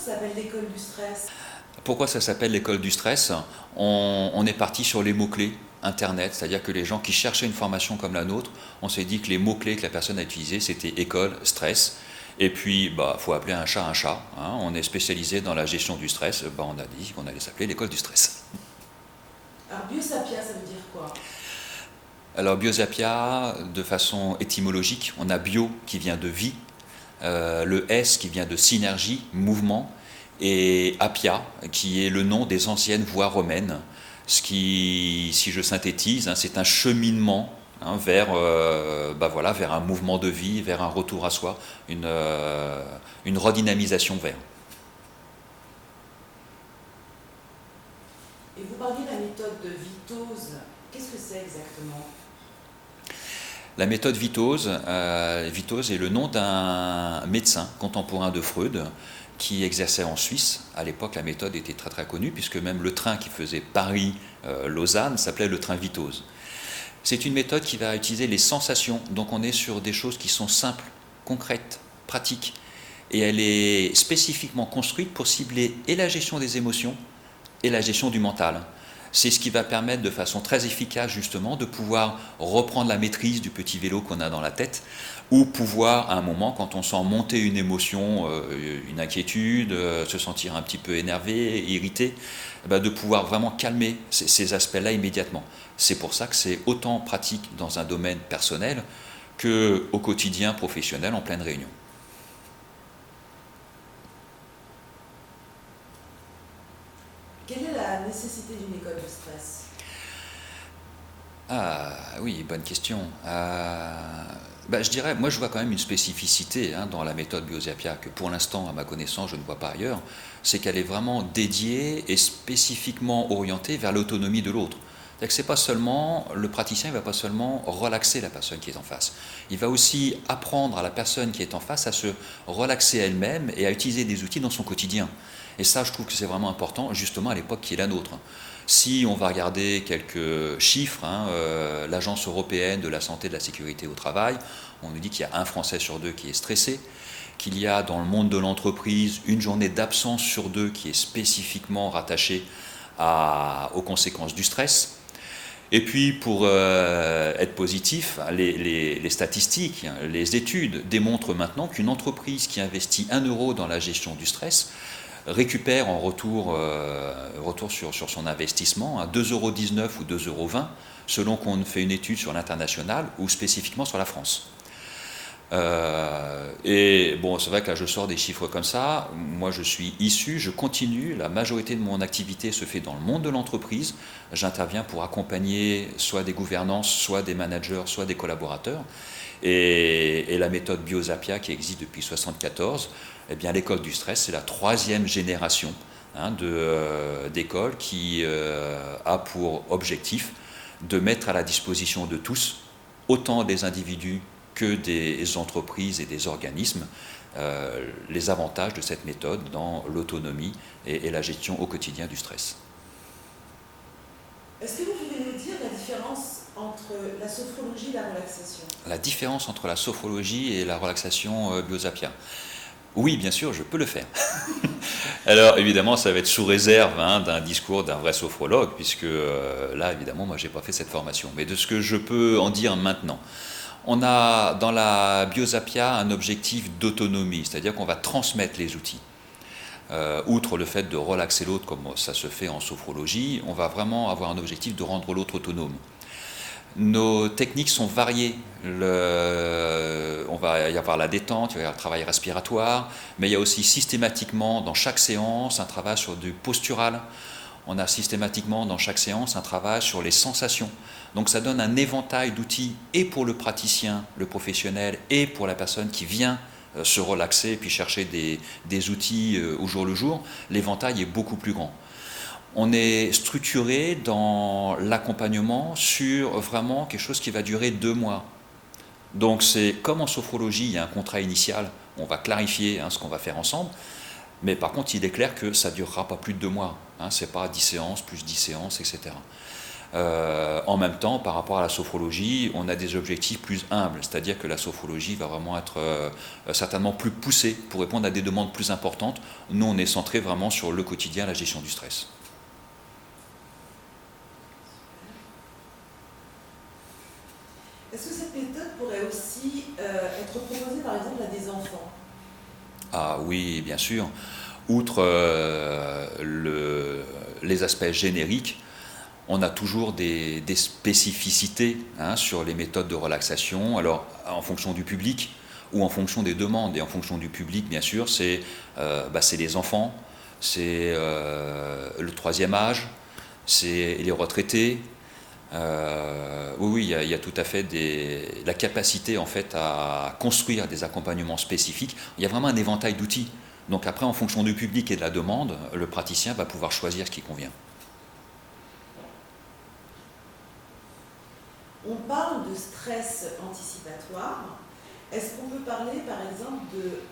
s'appelle l'école du stress? Pourquoi ça s'appelle l'école du stress? On est parti sur les mots-clés Internet, c'est-à-dire que les gens qui cherchaient une formation comme la nôtre, on s'est dit que les mots-clés que la personne a utilisés, c'était école, stress. Et puis, faut appeler un chat un chat. Hein. On est spécialisé dans la gestion du stress. On a dit qu'on allait s'appeler l'école du stress. Alors, Biosapia, ça veut dire quoi? Alors, Biosapia, de façon étymologique, on a bio qui vient de vie, le S qui vient de synergie, mouvement, et Appia, qui est le nom des anciennes voies romaines. Ce qui, si je synthétise, hein, c'est un cheminement vers, vers un mouvement de vie, vers un retour à soi, une redynamisation vers. Et vous parliez de la méthode de Vitose. Qu'est-ce que c'est exactement? La méthode Vitose, Vitose est le nom d'un médecin contemporain de Freud qui exerçait en Suisse. À l'époque, la méthode était très très connue, puisque même le train qui faisait Paris-Lausanne s'appelait le train Vitose. C'est une méthode qui va utiliser les sensations, donc on est sur des choses qui sont simples, concrètes, pratiques, et elle est spécifiquement construite pour cibler et la gestion des émotions et la gestion du mental. C'est ce qui va permettre de façon très efficace justement de pouvoir reprendre la maîtrise du petit vélo qu'on a dans la tête, ou pouvoir à un moment, quand on sent monter une émotion, une inquiétude, se sentir un petit peu énervé, irrité, de pouvoir vraiment calmer ces aspects-là immédiatement. C'est pour ça que c'est autant pratique dans un domaine personnel qu'au quotidien professionnel en pleine réunion. Quelle est la nécessité d'une école de stress? Ah oui, bonne question. Je dirais, moi je vois quand même une spécificité dans la méthode Biosapia que pour l'instant, à ma connaissance, je ne vois pas ailleurs, c'est qu'elle est vraiment dédiée et spécifiquement orientée vers l'autonomie de l'autre. C'est-à-dire que c'est pas seulement, le praticien ne va pas seulement relaxer la personne qui est en face, il va aussi apprendre à la personne qui est en face à se relaxer elle-même et à utiliser des outils dans son quotidien. Et ça, je trouve que c'est vraiment important, justement à l'époque qui est la nôtre. Si on va regarder quelques chiffres, l'Agence européenne de la santé et de la sécurité au travail, on nous dit qu'il y a un Français sur deux qui est stressé, qu'il y a dans le monde de l'entreprise une journée d'absence sur deux qui est spécifiquement rattachée aux conséquences du stress. Et puis, pour être positif, les statistiques, les études démontrent maintenant qu'une entreprise qui investit 1 euro dans la gestion du stress récupère en retour sur son investissement 2,19 € ou 2,20 € selon qu'on fait une étude sur l'international ou spécifiquement sur la France. Et bon, c'est vrai que là je sors des chiffres comme ça. Moi je continue, la majorité de mon activité se fait dans le monde de l'entreprise. J'interviens pour accompagner soit des gouvernances, soit des managers, soit des collaborateurs. Et la méthode Biosapia qui existe depuis 1974, eh bien l'école du stress, c'est la 3e génération d'école qui a pour objectif de mettre à la disposition de tous, autant des individus que des entreprises et des organismes, les avantages de cette méthode dans l'autonomie et la gestion au quotidien du stress. Est-ce que vous pouvez nous dire la différence entre la sophrologie et la relaxation? La différence entre la sophrologie et la relaxation Biosapia. Oui, bien sûr, je peux le faire. Alors, évidemment, ça va être sous réserve d'un discours d'un vrai sophrologue, puisque là, évidemment, moi, je n'ai pas fait cette formation. Mais de ce que je peux en dire maintenant, on a dans la Biosapia un objectif d'autonomie, c'est-à-dire qu'on va transmettre les outils. Outre le fait de relaxer l'autre, comme ça se fait en sophrologie, on va vraiment avoir un objectif de rendre l'autre autonome. Nos techniques sont variées. On va y avoir la détente, il va y avoir le travail respiratoire, mais il y a aussi systématiquement dans chaque séance un travail sur du postural. On a systématiquement dans chaque séance un travail sur les sensations. Donc ça donne un éventail d'outils et pour le praticien, le professionnel, et pour la personne qui vient se relaxer et puis chercher des outils au jour le jour. L'éventail est beaucoup plus grand. On est structuré dans l'accompagnement sur vraiment quelque chose qui va durer 2 mois. Donc c'est comme en sophrologie, il y a un contrat initial, on va clarifier ce qu'on va faire ensemble, mais par contre il est clair que ça ne durera pas plus de 2 mois, c'est pas 10 séances plus 10 séances, etc. En même temps, par rapport à la sophrologie, on a des objectifs plus humbles, c'est-à-dire que la sophrologie va vraiment être certainement plus poussée pour répondre à des demandes plus importantes. Nous, on est centré vraiment sur le quotidien, la gestion du stress. Est-ce que cette méthode pourrait aussi être proposée par exemple à des enfants? Ah oui, bien sûr. Outre les aspects génériques, on a toujours des spécificités sur les méthodes de relaxation, alors en fonction du public ou en fonction des demandes. Et en fonction du public, bien sûr, c'est les enfants, c'est le troisième âge, c'est les retraités. Oui, il y a tout à fait la capacité en fait à construire des accompagnements spécifiques. Il y a vraiment un éventail d'outils. Donc après, en fonction du public et de la demande, le praticien va pouvoir choisir ce qui convient. On parle de stress anticipatoire. Est-ce qu'on peut parler par exemple de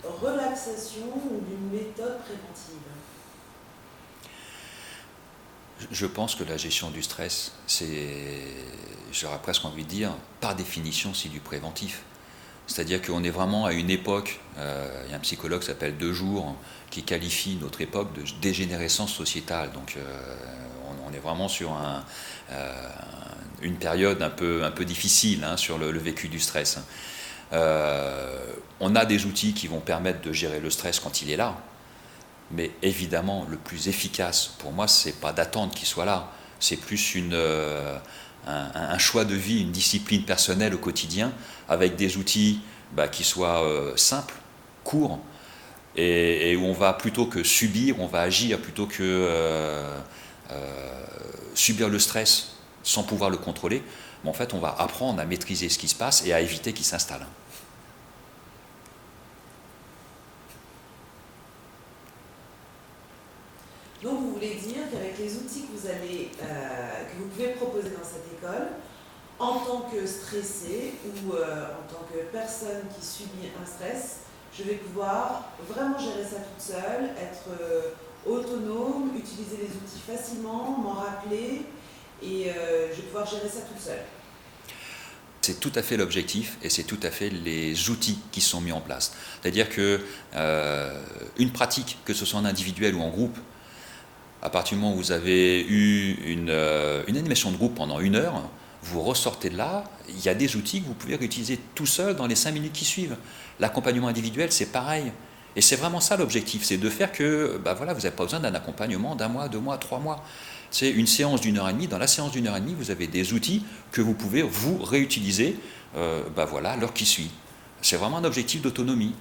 relaxation ou d'une méthode préventive? Je pense que la gestion du stress, j'aurais presque envie de dire, par définition, c'est du préventif. C'est-à-dire qu'on est vraiment à une époque, il y a un psychologue qui s'appelle Dejour, qui qualifie notre époque de dégénérescence sociétale. Donc on est vraiment sur une période un peu difficile sur le vécu du stress. On a des outils qui vont permettre de gérer le stress quand il est là. Mais évidemment, le plus efficace pour moi, c'est pas d'attendre qu'il soit là. C'est plus un choix de vie, une discipline personnelle au quotidien, avec des outils qui soient simples, courts, et où on va plutôt que subir, on va agir plutôt que subir le stress sans pouvoir le contrôler. Mais en fait, on va apprendre à maîtriser ce qui se passe et à éviter qu'il s'installe. Donc vous voulez dire qu'avec les outils que vous pouvez proposer dans cette école, en tant que stressé ou en tant que personne qui subit un stress, je vais pouvoir vraiment gérer ça toute seule, être autonome, utiliser les outils facilement, m'en rappeler, et je vais pouvoir gérer ça toute seule. C'est tout à fait l'objectif et c'est tout à fait les outils qui sont mis en place. C'est-à-dire que une pratique, que ce soit en individuel ou en groupe, à partir du moment où vous avez eu une animation de groupe pendant 1 heure, vous ressortez de là, il y a des outils que vous pouvez réutiliser tout seul dans les 5 minutes qui suivent. L'accompagnement individuel, c'est pareil. Et c'est vraiment ça l'objectif, c'est de faire que vous n'avez pas besoin d'un accompagnement d'1 mois, 2 mois, 3 mois. C'est une séance d'1h30. Dans la séance d'1h30, vous avez des outils que vous pouvez vous réutiliser l'heure qui suit. C'est vraiment un objectif d'autonomie.